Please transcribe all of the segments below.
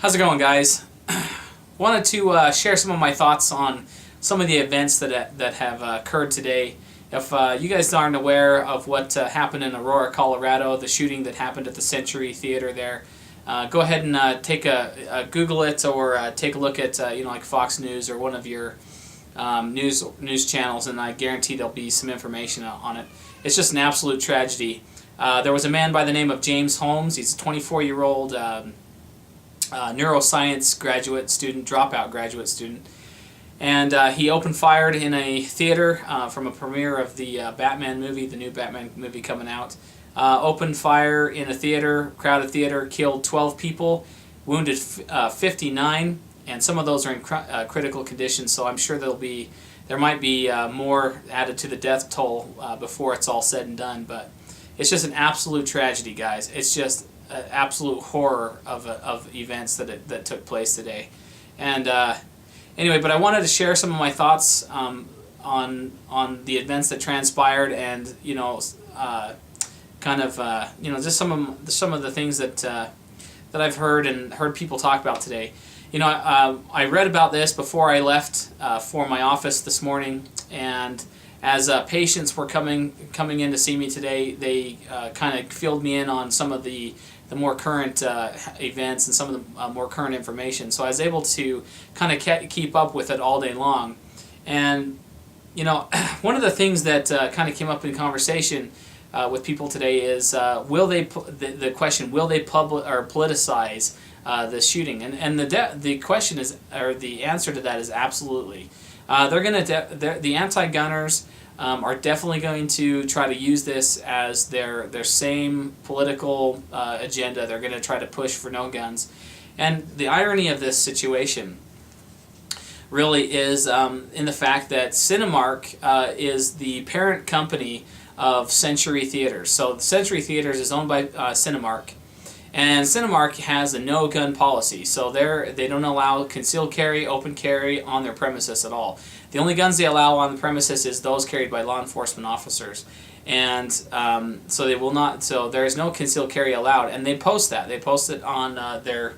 How's it going, guys? Wanted to share some of my thoughts on some of the events that have occurred today. If you guys aren't aware of what happened in Aurora, Colorado, the shooting that happened at the Century Theater there, go ahead and take a Google it or take a look at like Fox News or one of your news channels, and I guarantee there'll be some information on it. It's just an absolute tragedy. There was a man by the name of James Holmes. He's a 24-year-old neuroscience dropout graduate student, and he opened fired in a theater from a premiere of the Batman movie, the new Batman movie coming out. Opened fire in a crowded theater, killed 12 people, wounded 59, and some of those are in critical condition. So I'm sure there might be more added to the death toll before it's all said and done. But it's just an absolute tragedy, guys. It's just an absolute horror of events that took place today. And anyway, but I wanted to share some of my thoughts on the events that transpired, and just some of the things that I've heard people talk about today. I read about this before I left for my office this morning, and as patients were coming in to see me today, they kind of filled me in on some of the more current events and some of the more current information. So I was able to kind of keep up with it all day long. And one of the things that kind of came up in conversation with people today is the question, will they politicize the shooting? And the question is, or the answer to that is absolutely. The anti-gunners are definitely going to try to use this as their same political agenda. They're going to try to push for no guns. And the irony of this situation really is in the fact that Cinemark is the parent company of Century Theaters. So Century Theaters is owned by Cinemark, and Cinemark has a no-gun policy. So they don't allow concealed carry, open carry on their premises at all. The only guns they allow on the premises is those carried by law enforcement officers, and so they will not. So there is no concealed carry allowed, and they post that. They post it on their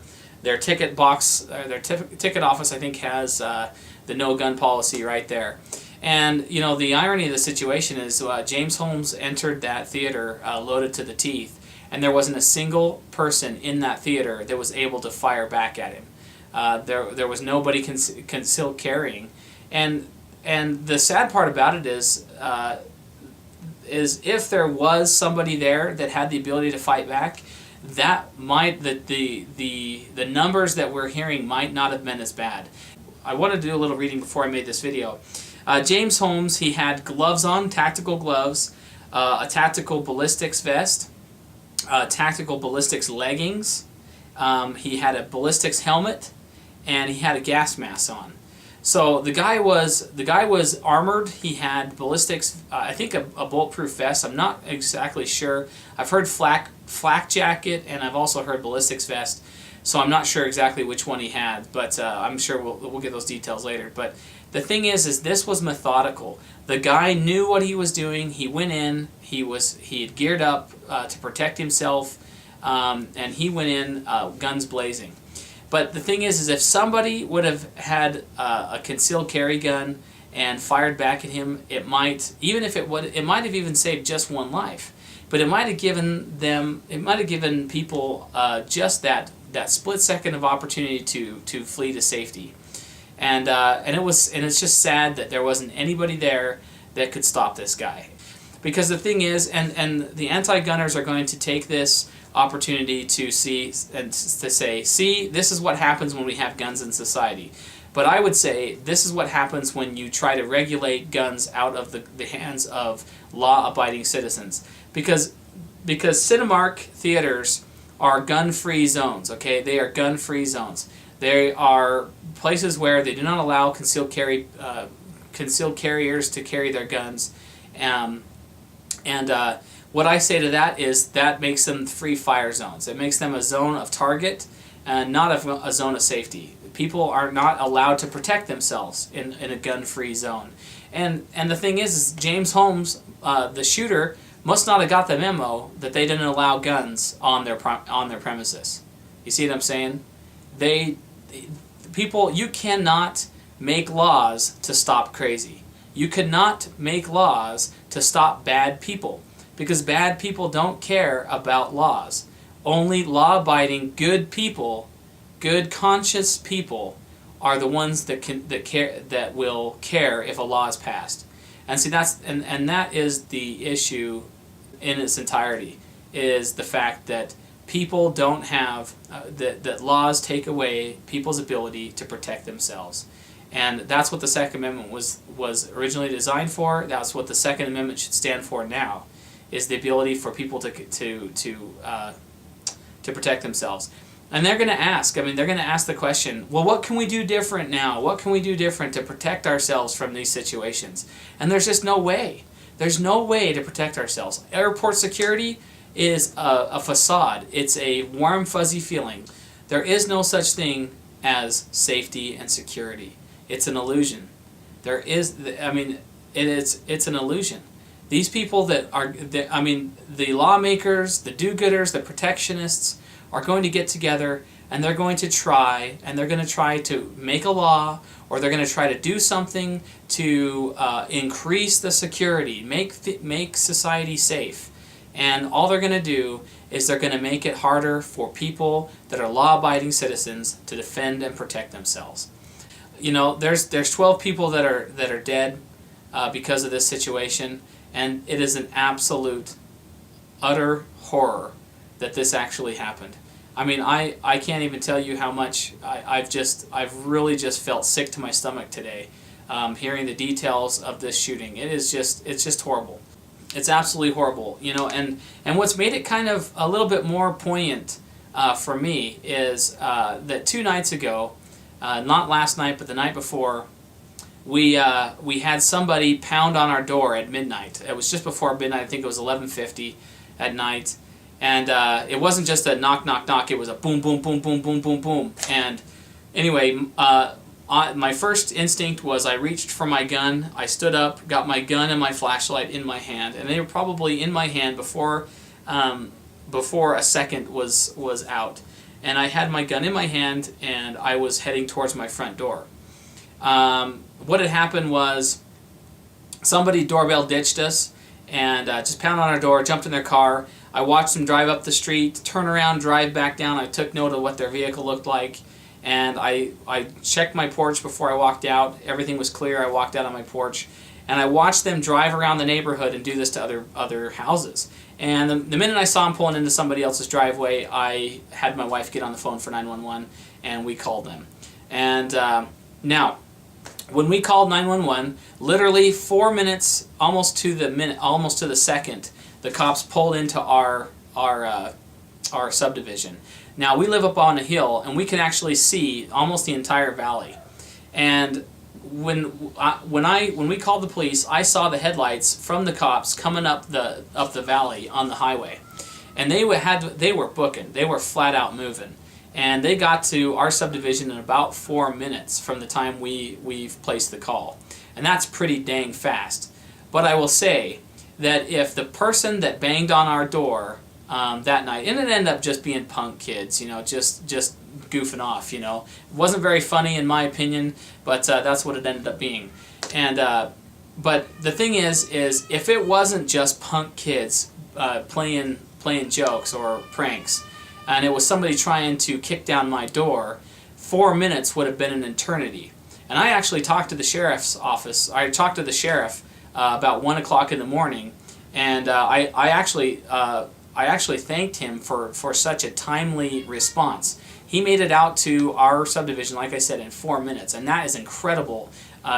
ticket box. Their ticket office, I think, has the no-gun policy right there. And the irony of the situation is James Holmes entered that theater loaded to the teeth, and there wasn't a single person in that theater that was able to fire back at him. There was nobody concealed carrying, and the sad part about it is if there was somebody there that had the ability to fight back, that might the numbers that we're hearing might not have been as bad. I wanted to do a little reading before I made this video. James Holmes, he had gloves on, tactical gloves, a tactical ballistics vest, tactical ballistics leggings. He had a ballistics helmet, and he had a gas mask on. So the guy was armored. He had ballistics, I think a bulletproof vest. I'm not exactly sure. I've heard flak jacket, and I've also heard ballistics vest. So I'm not sure exactly which one he had, but I'm sure we'll get those details later. But the thing is this was methodical. The guy knew what he was doing. He went in. He had geared up to protect himself, and he went in guns blazing. But the thing is if somebody would have had a concealed carry gun and fired back at him, it might have even saved just one life. But it might have given people just that split second of opportunity to flee to safety. And it's just sad that there wasn't anybody there that could stop this guy. Because the thing is, and the anti-gunners are going to take this opportunity to say, this is what happens when we have guns in society. But I would say this is what happens when you try to regulate guns out of the hands of law-abiding citizens. Because Cinemark theaters are gun-free zones, okay? They are gun-free zones. They are places where they do not allow concealed carriers to carry their guns. What I say to that is that makes them free fire zones. It makes them a zone of target and not a zone of safety. People are not allowed to protect themselves in a gun-free zone. And the thing is James Holmes, the shooter, must not have got the memo that they didn't allow guns on their premises. You see what I'm saying? They, people, you cannot make laws to stop crazy. You cannot make laws to stop bad people, because bad people don't care about laws. Only law-abiding, good people, good conscious people, are the ones that will care if a law is passed. And see, that is the issue in its entirety, is the fact that people don't have that laws take away people's ability to protect themselves. And that's what the Second Amendment was originally designed for. That's what the Second Amendment should stand for now, is the ability for people to protect themselves. And they're going to ask, they're going to ask the question, well, what can we do different now? What can we do different to protect ourselves from these situations? And there's just no way. There's no way to protect ourselves. Airport security is a facade. It's a warm, fuzzy feeling. There is no such thing as safety and security. It's an illusion. It's an illusion. These people the lawmakers, the do-gooders, the protectionists are going to get together, and they're going to try to make a law, or they're going to try to do something to increase the security, make society safe. And all they're going to do is they're going to make it harder for people that are law-abiding citizens to defend and protect themselves. There's 12 people that are dead because of this situation, and it is an absolute, utter horror that this actually happened. I can't even tell you how much I've really just felt sick to my stomach today, hearing the details of this shooting. It's just horrible. It's absolutely horrible, and what's made it kind of a little bit more poignant for me is that 2 nights ago, not last night but the night before, we had somebody pound on our door at midnight. It was just before midnight. I think it was 11:50 at night. And it wasn't just a knock, knock, knock. It was a boom, boom, boom, boom, boom, boom, boom. And anyway, my first instinct was I reached for my gun. I stood up, got my gun and my flashlight in my hand. And they were probably in my hand before a second was out. And I had my gun in my hand, and I was heading towards my front door. What had happened was somebody doorbell ditched us and just pounded on our door, jumped in their car. I watched them drive up the street, turn around, drive back down. I took note of what their vehicle looked like, and I checked my porch before I walked out. Everything was clear. I walked out on my porch, and I watched them drive around the neighborhood and do this to other houses. And the minute I saw them pulling into somebody else's driveway, I had my wife get on the phone for 911, and we called them. And now, when we called 911, literally 4 minutes, almost to the second, the cops pulled into our subdivision. Now, we live up on a hill, and we can actually see almost the entire valley. And when we called the police, I saw the headlights from the cops coming up the valley on the highway, and they were booking. They were flat out moving, and they got to our subdivision in about 4 minutes from the time we've placed the call, and that's pretty dang fast. But I will say that if the person that banged on our door that night, and it ended up just being punk kids, just goofing off, it wasn't very funny in my opinion, but that's what it ended up being. And but the thing is if it wasn't just punk kids playing jokes or pranks, and it was somebody trying to kick down my door, 4 minutes would have been an eternity. And I actually talked to the sheriff's office. I talked to the sheriff about 1 o'clock in the morning, and I actually thanked him for such a timely response. He made it out to our subdivision, like I said, in 4 minutes, and that is incredible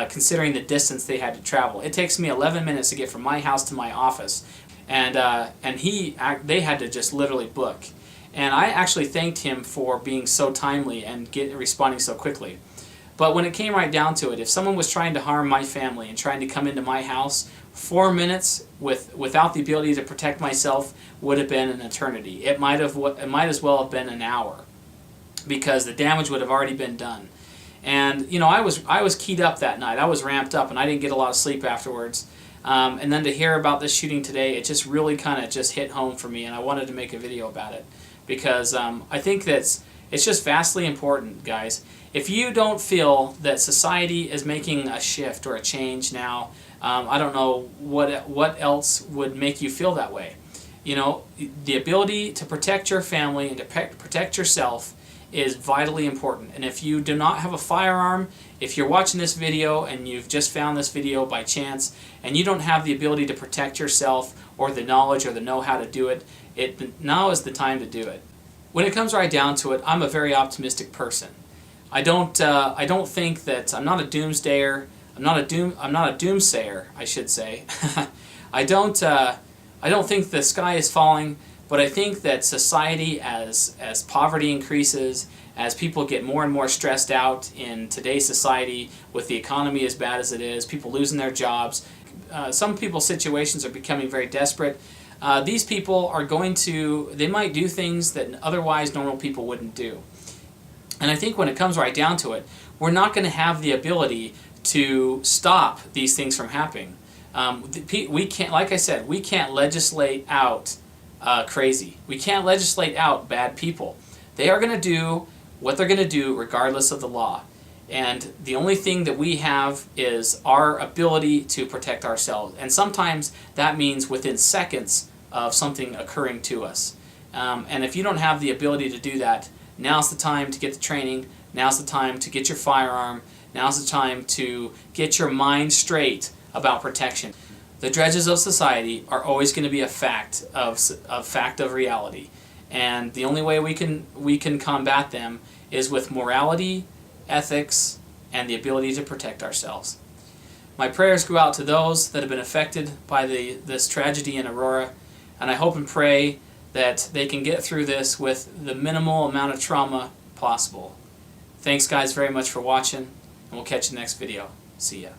considering the distance they had to travel. It takes me 11 minutes to get from my house to my office, and they had to just literally book. And I actually thanked him for being so timely and responding so quickly. But when it came right down to it, if someone was trying to harm my family and trying to come into my house, 4 minutes without the ability to protect myself would have been an eternity. It might as well have been an hour, because the damage would have already been done. And I was keyed up that night. I was ramped up, and I didn't get a lot of sleep afterwards. And then to hear about this shooting today, it just really kind of just hit home for me, and I wanted to make a video about it, because I think that's It's just vastly important, guys. If you don't feel that society is making a shift or a change now, I don't know what else would make you feel that way. You know, the ability to protect your family and to protect yourself is vitally important. And if you do not have a firearm, if you're watching this video and you've just found this video by chance and you don't have the ability to protect yourself or the knowledge or the know-how to do it, now is the time to do it. When it comes right down to it, I'm a very optimistic person. I don't think that I'm not a doomsdayer. I'm not a doomsayer, I should say. I don't think the sky is falling, but I think that society, as poverty increases, as people get more and more stressed out in today's society with the economy as bad as it is, people losing their jobs, some people's situations are becoming very desperate. These people are they might do things that otherwise normal people wouldn't do. And I think when it comes right down to it, we're not going to have the ability to stop these things from happening. We can't, like I said, we can't legislate out crazy. We can't legislate out bad people. They are going to do what they're going to do regardless of the law. And the only thing that we have is our ability to protect ourselves. And sometimes that means within seconds of something occurring to us. And if you don't have the ability to do that, now's the time to get the training. Now's the time to get your firearm. Now's the time to get your mind straight about protection. The dredges of society are always going to be a fact of reality. And the only way we can combat them is with morality, ethics, and the ability to protect ourselves. My prayers go out to those that have been affected by this tragedy in Aurora, and I hope and pray that they can get through this with the minimal amount of trauma possible. Thanks guys very much for watching, and we'll catch you next video. See ya.